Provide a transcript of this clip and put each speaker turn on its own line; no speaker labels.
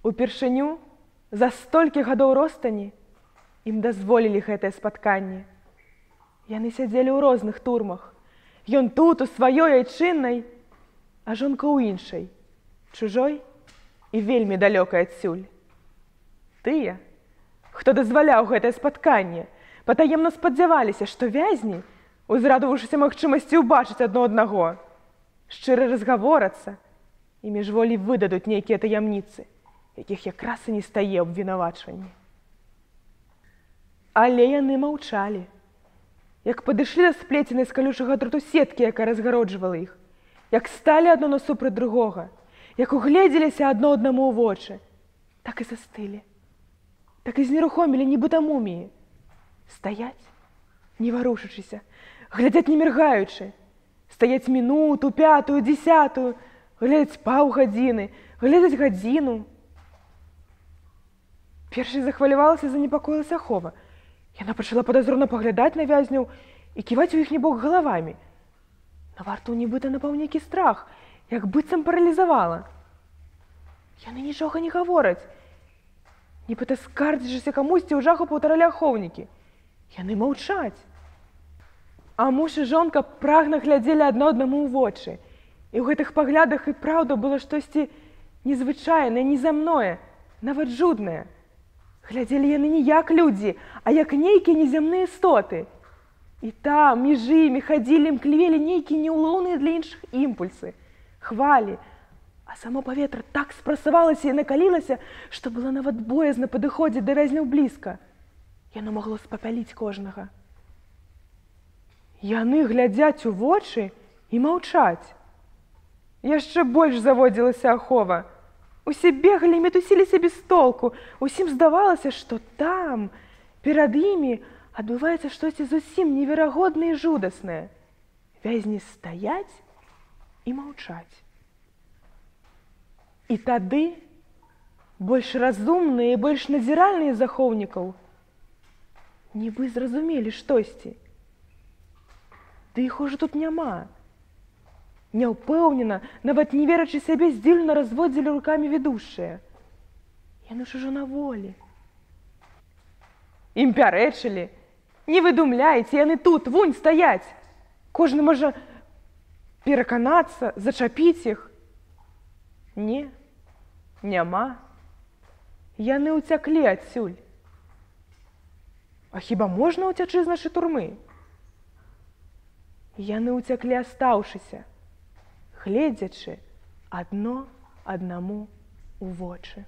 Упершыню за столькі гадоў ростані ім дазволілі гэтае спатканне. Яны сядзелі ў розных турмах. Ён тут, у сваёй айчыннай, а жонка ў іншай, чужой і вельмі далёкай адсюль. Тыя, хто дазваляў гэтае спатканне, патаемна спадзяваліся, што вязні, узрадаваўшыся магчымасці ўбачыць адно аднаго, шчыра разгаворацца і міжволі выдадуць нейкія таямніцы, якіх якраз і не стае абвінавачванне. Але яны маўчалі. Як падышлі да сплеценай з калючага дроту сеткі, якая разгароджвала іх, як сталі адно насупраць другога, як угледзеліся адно аднаму ў вочы, так і застылі, так і знерухомілі, нібыта муміі. Стаяць, не варушачыся, глядзяць не міргаючы, стаяць мінуту, 5-ю, 10-ю, глядзяць паўгадзіны, глядзяць гадзіну. Першай захвалявалася, занепакоілася Ахова. Яна пачала падазрона паглядаць на вязняў і ківаць у іхні бок галавамі. На варту нібыта напаў нейкі страх, як быццам паралізавала. Яны нічога не гавораць, нібыта скардзячыся камусьці ў жаху паўтаралі ахоўнікі. Яны маўчаць. А муж і жонка прагна глядзелі адно аднаму ў вочы. І ў гэтых паглядах і праўда было штосьці незвычайнае, незямное, нават жуднае. Глядзелі яны не як людзі, а як нейкія неземныя істоты. І там, між імі, хадзілі, імклівелі нейкія неўлоўныя для іншых імпульсы, хвалі. А само паветра так спрасавалася і накалілася, што было нават боязна падыходзіць да вязняў блізка. Яно магло спапяліць кожнага. Яны глядзяць у вочы і маўчаць. Яшчэ больш заводзілася Ахова. Усе бегалі і мітусіліся без толку. Усім здавалася, што там, перад імі, адбываецца штосьці зусім неверагоднае і жудаснае. Вязні стаяць і маўчаць. І тады больш разумныя і больш назіральныя з ахоўнікаў нібы зразумелі штосьці. Ды іх ужо тут няма. Няўпэўнена, нават не верачы сябе, здзіўлена разводзілі рукамі ведушчыя. Яны ж ужо на волі. Ім пярэчылі. Не выдумляйце, яны тут, вунь, стаяць. Кожны можа пераканацца, зачапіць іх. Не, няма. Яны ўцяклі адсюль. А хіба можна ўцячы з нашай турмы? Яны ўцяклі, астаўшыся, гледзячы адно аднаму ў вочы.